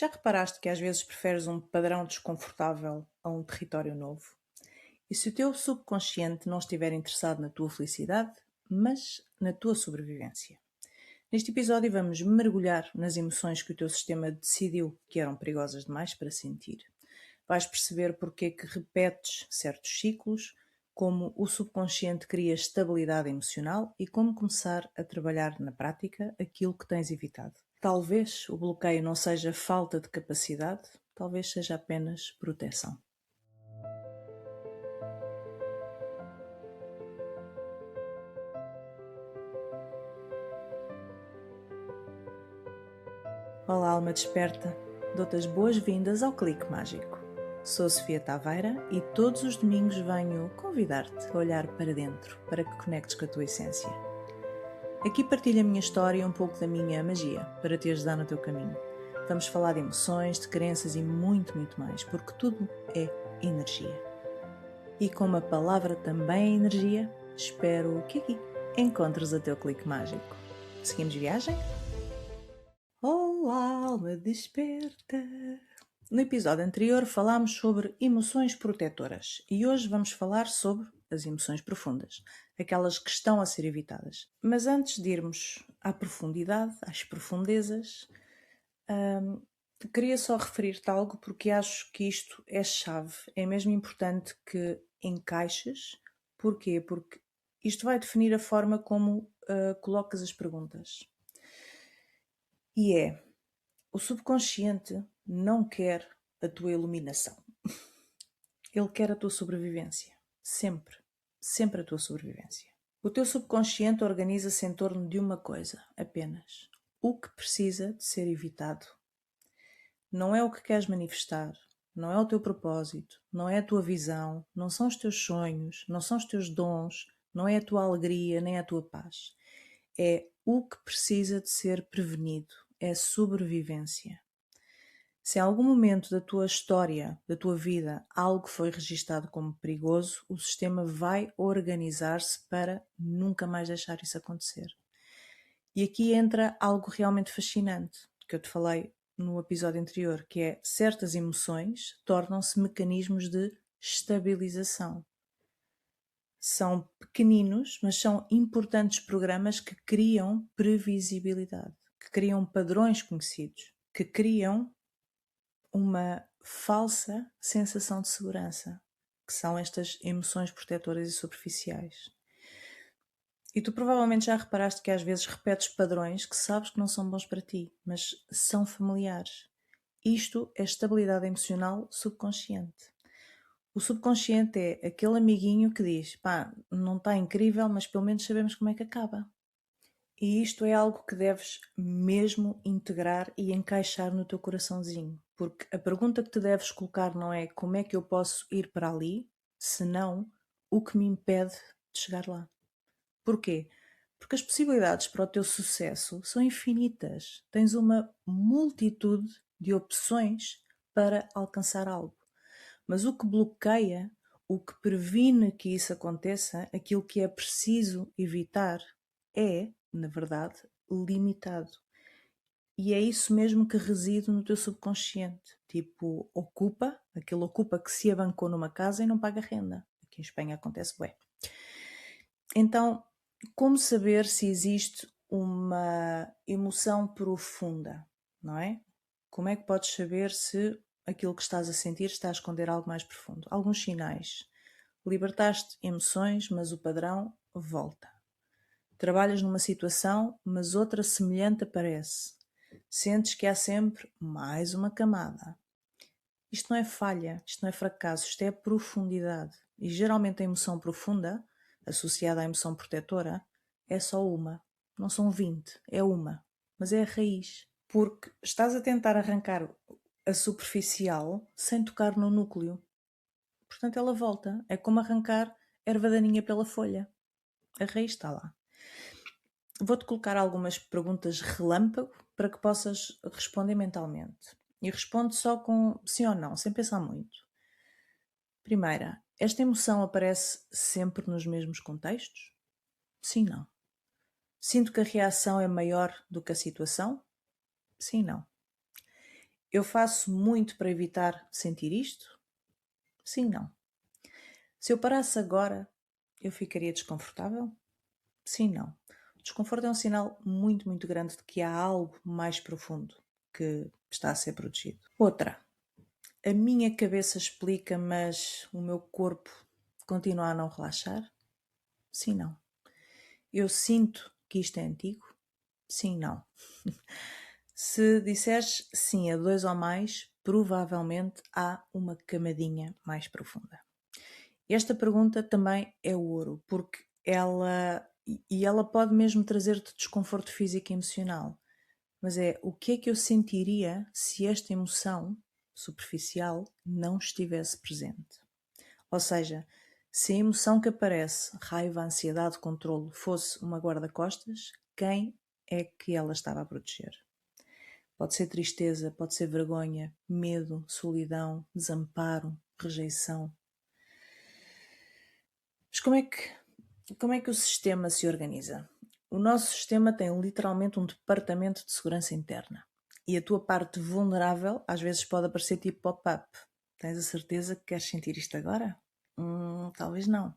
Já reparaste que às vezes preferes um padrão desconfortável a um território novo? E se o teu subconsciente não estiver interessado na tua felicidade, mas na tua sobrevivência? Neste episódio vamos mergulhar nas emoções que o teu sistema decidiu que eram perigosas demais para sentir. Vais perceber porque é que repetes certos ciclos, como o subconsciente cria estabilidade emocional e como começar a trabalhar na prática aquilo que tens evitado. Talvez o bloqueio não seja falta de capacidade, talvez seja apenas proteção. Olá, alma desperta! Dou-te as boas-vindas ao Clique Mágico. Sou Sofia Taveira e todos os domingos venho convidar-te a olhar para dentro para que conectes com a tua essência. Aqui partilho a minha história e um pouco da minha magia para te ajudar no teu caminho. Vamos falar de emoções, de crenças e muito, muito mais, porque tudo é energia. E como a palavra também é energia, espero que aqui encontres o teu clique mágico. Seguimos viagem? Olá, alma desperta! No episódio anterior falámos sobre emoções protetoras e hoje vamos falar sobre as emoções profundas, aquelas que estão a ser evitadas. Mas antes de irmos à profundidade, às profundezas, queria só referir-te algo porque acho que isto é chave, é mesmo importante que encaixes. Porquê? Porque isto vai definir a forma como colocas as perguntas. E é, o subconsciente não quer a tua iluminação. Ele quer a tua sobrevivência. Sempre. Sempre a tua sobrevivência. O teu subconsciente organiza-se em torno de uma coisa, apenas. O que precisa de ser evitado. Não é o que queres manifestar, não é o teu propósito, não é a tua visão, não são os teus sonhos, não são os teus dons, não é a tua alegria, nem a tua paz. É o que precisa de ser prevenido, é a sobrevivência. Se em algum momento da tua história, da tua vida, algo foi registado como perigoso, o sistema vai organizar-se para nunca mais deixar isso acontecer. E aqui entra algo realmente fascinante, que eu te falei no episódio anterior, que é certas emoções tornam-se mecanismos de estabilização. São pequeninos, mas são importantes programas que criam previsibilidade, que criam padrões conhecidos, que criam uma falsa sensação de segurança, que são estas emoções protetoras e superficiais. E tu provavelmente já reparaste que às vezes repetes padrões que sabes que não são bons para ti, mas são familiares. Isto é estabilidade emocional subconsciente. O subconsciente é aquele amiguinho que diz, pá, não está incrível, mas pelo menos sabemos como é que acaba. E isto é algo que deves mesmo integrar e encaixar no teu coraçãozinho. Porque a pergunta que te deves colocar não é como é que eu posso ir para ali, senão o que me impede de chegar lá. Porquê? Porque as possibilidades para o teu sucesso são infinitas. Tens uma multitude de opções para alcançar algo. Mas o que bloqueia, o que previne que isso aconteça, aquilo que é preciso evitar, é, na verdade, limitado. E é isso mesmo que reside no teu subconsciente. Tipo, aquele ocupa que se abancou numa casa e não paga renda. Aqui em Espanha acontece bem. Então, como saber se existe uma emoção profunda, não é? Como é que podes saber se aquilo que estás a sentir está a esconder algo mais profundo? Alguns sinais. Libertaste emoções, mas o padrão volta. Trabalhas numa situação, mas outra semelhante aparece. Sentes que há sempre mais uma camada. Isto não é falha, isto não é fracasso, isto é profundidade. E geralmente a emoção profunda, associada à emoção protetora, é só uma. Não são 20, é uma. Mas é a raiz. Porque estás a tentar arrancar a superficial sem tocar no núcleo. Portanto, ela volta. É como arrancar erva daninha pela folha. A raiz está lá. Vou-te colocar algumas perguntas relâmpago para que possas responder mentalmente. E responde só com sim ou não, sem pensar muito. Primeira, esta emoção aparece sempre nos mesmos contextos? Sim, não. Sinto que a reação é maior do que a situação? Sim, não. Eu faço muito para evitar sentir isto? Sim, não. Se eu parasse agora, eu ficaria desconfortável? Sim, não. O desconforto é um sinal muito, muito grande de que há algo mais profundo que está a ser protegido. Outra, a minha cabeça explica, mas o meu corpo continua a não relaxar? Sim, não. Eu sinto que isto é antigo? Sim, não. Se disseres sim a dois ou mais, provavelmente há uma camadinha mais profunda. Esta pergunta também é ouro, porque ela pode mesmo trazer-te desconforto físico e emocional. Mas é o que é que eu sentiria se esta emoção superficial não estivesse presente? Ou seja, se a emoção que aparece, raiva, ansiedade, controlo, fosse uma guarda-costas, quem é que ela estava a proteger? Pode ser tristeza, pode ser vergonha, medo, solidão, desamparo, rejeição. Mas como é que o sistema se organiza? O nosso sistema tem literalmente um departamento de segurança interna. E a tua parte vulnerável às vezes pode aparecer tipo pop-up. Tens a certeza que queres sentir isto agora? Talvez não.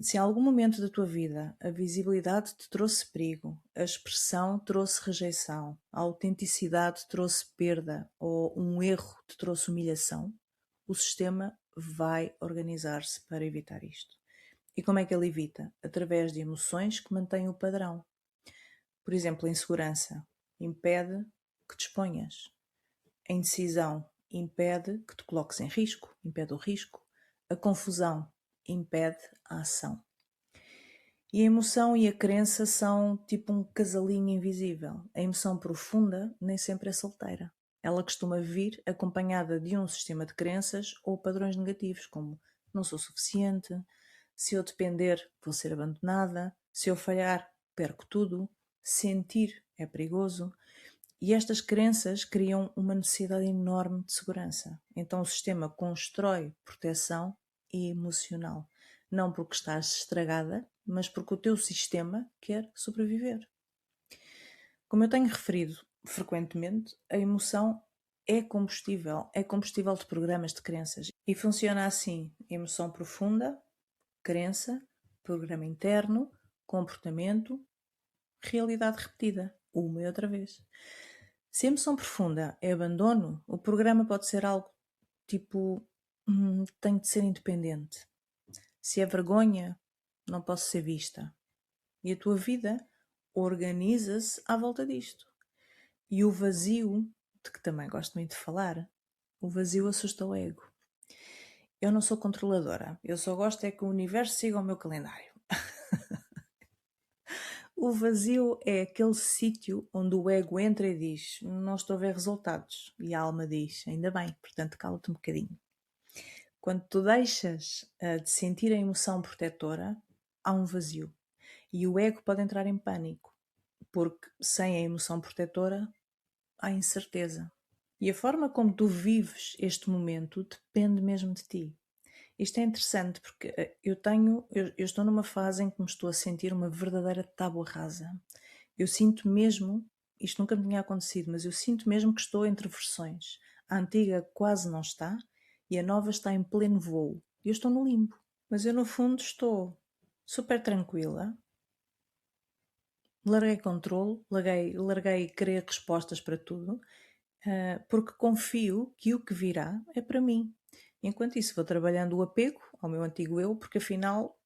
Se em algum momento da tua vida a visibilidade te trouxe perigo, a expressão trouxe rejeição, a autenticidade trouxe perda ou um erro te trouxe humilhação, o sistema vai organizar-se para evitar isto. E como é que ele evita? Através de emoções que mantêm o padrão. Por exemplo, a insegurança impede que te exponhas. A indecisão impede que te coloques em risco, impede o risco. A confusão impede a ação. E a emoção e a crença são tipo um casalinho invisível. A emoção profunda nem sempre é solteira. Ela costuma vir acompanhada de um sistema de crenças ou padrões negativos, como não sou suficiente, se eu depender, vou ser abandonada, se eu falhar, perco tudo, sentir é perigoso. E estas crenças criam uma necessidade enorme de segurança. Então o sistema constrói proteção emocional. Não porque estás estragada, mas porque o teu sistema quer sobreviver. Como eu tenho referido frequentemente, a emoção é combustível de programas de crenças. E funciona assim: emoção profunda, crença, programa interno, comportamento, realidade repetida, uma e outra vez. Se a emoção profunda é abandono, o programa pode ser algo tipo: tenho de ser independente. Se é vergonha, não posso ser vista. E a tua vida organiza-se à volta disto. E o vazio, de que também gosto muito de falar, o vazio assusta o ego. Eu não sou controladora, eu só gosto é que o universo siga o meu calendário. O vazio é aquele sítio onde o ego entra e diz: não estou a ver resultados. E a alma diz: ainda bem, portanto cala-te um bocadinho. Quando tu deixas de sentir a emoção protetora, há um vazio. E o ego pode entrar em pânico, porque sem a emoção protetora há incerteza. E a forma como tu vives este momento depende mesmo de ti. Isto é interessante porque eu estou numa fase em que me estou a sentir uma verdadeira tábua rasa. Eu sinto mesmo, isto nunca me tinha acontecido, mas eu sinto mesmo que estou entre versões. A antiga quase não está e a nova está em pleno voo. E eu estou no limbo. Mas eu no fundo estou super tranquila. Larguei controle, larguei querer respostas para tudo, porque confio que o que virá é para mim. Enquanto isso, vou trabalhando o apego ao meu antigo eu, porque afinal,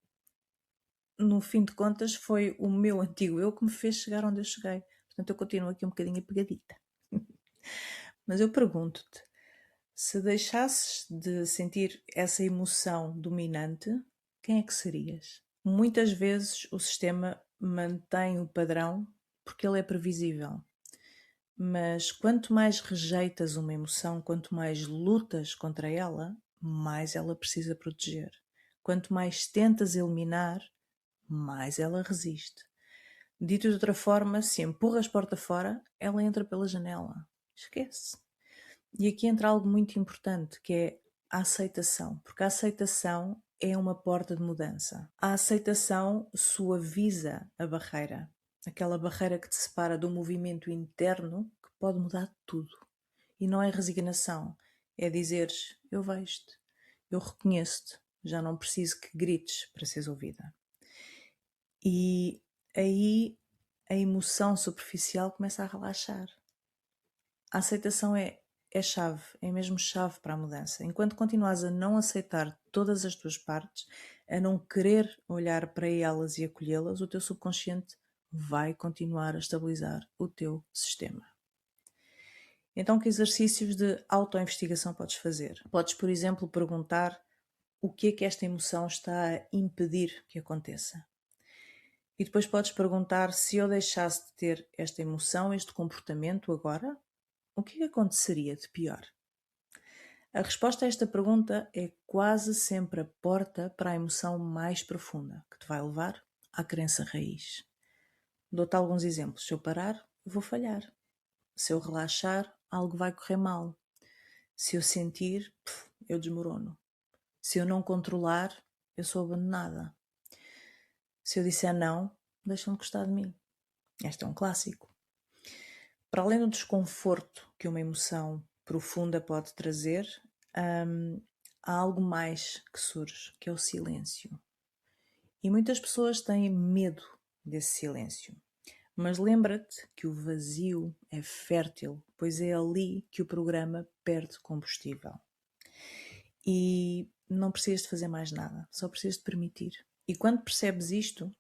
no fim de contas, foi o meu antigo eu que me fez chegar onde eu cheguei. Portanto, eu continuo aqui um bocadinho apegadita. Mas eu pergunto-te, se deixasses de sentir essa emoção dominante, quem é que serias? Muitas vezes o sistema mantém o padrão porque ele é previsível. Mas quanto mais rejeitas uma emoção, quanto mais lutas contra ela, mais ela precisa proteger. Quanto mais tentas eliminar, mais ela resiste. Dito de outra forma, se empurras porta fora, ela entra pela janela. Esquece. E aqui entra algo muito importante, que é a aceitação, porque a aceitação é uma porta de mudança. A aceitação suaviza a barreira, aquela barreira que te separa do movimento interno que pode mudar tudo. E não é resignação, é dizeres: eu vejo-te, eu reconheço-te, já não preciso que grites para seres ouvida. E aí a emoção superficial começa a relaxar. A aceitação é chave, é mesmo chave para a mudança. Enquanto continuas a não aceitar todas as tuas partes, a não querer olhar para elas e acolhê-las, o teu subconsciente vai continuar a estabilizar o teu sistema. Então, que exercícios de autoinvestigação podes fazer? Podes, por exemplo, perguntar o que é que esta emoção está a impedir que aconteça. E depois podes perguntar: se eu deixasse de ter esta emoção, este comportamento agora, o que aconteceria de pior? A resposta a esta pergunta é quase sempre a porta para a emoção mais profunda, que te vai levar à crença raiz. Dou-te alguns exemplos. Se eu parar, vou falhar. Se eu relaxar, algo vai correr mal. Se eu sentir, eu desmorono. Se eu não controlar, eu sou abandonada. Se eu disser não, deixam de gostar de mim. Este é um clássico. Para além do desconforto que uma emoção profunda pode trazer, há algo mais que surge, que é o silêncio. E muitas pessoas têm medo desse silêncio. Mas lembra-te que o vazio é fértil, pois é ali que o programa perde combustível. E não precisas de fazer mais nada, só precisas de permitir. E quando percebes isto,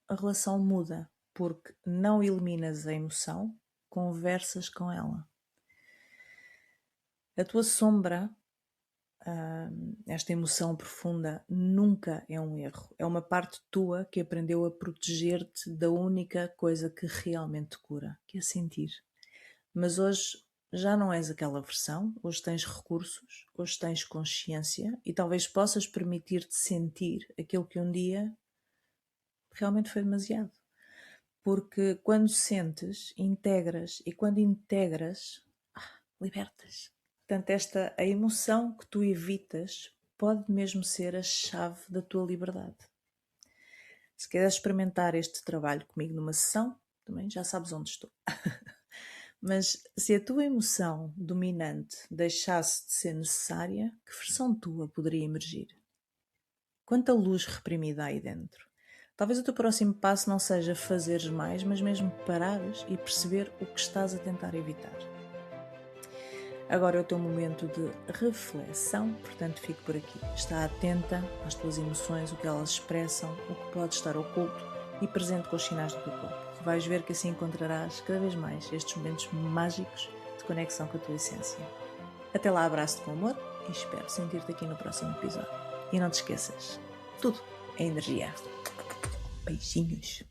a relação muda, porque não eliminas a emoção, conversas com ela. A tua sombra, esta emoção profunda, nunca é um erro. É uma parte tua que aprendeu a proteger-te da única coisa que realmente te cura, que é sentir. Mas hoje já não és aquela versão, hoje tens recursos, hoje tens consciência e talvez possas permitir-te sentir aquilo que um dia realmente foi demasiado. Porque quando sentes, integras, e quando integras, libertas. Portanto, a emoção que tu evitas pode mesmo ser a chave da tua liberdade. Se quiseres experimentar este trabalho comigo numa sessão, também já sabes onde estou. Mas se a tua emoção dominante deixasse de ser necessária, que versão tua poderia emergir? Quanta luz reprimida há aí dentro? Talvez o teu próximo passo não seja fazeres mais, mas mesmo parares e perceber o que estás a tentar evitar. Agora é o teu momento de reflexão, portanto fico por aqui. Está atenta às tuas emoções, o que elas expressam, o que pode estar oculto e presente com os sinais do teu corpo. Vais ver que assim encontrarás cada vez mais estes momentos mágicos de conexão com a tua essência. Até lá, abraço-te com amor e espero sentir-te aqui no próximo episódio. E não te esqueças, tudo é energia. Beijinhos.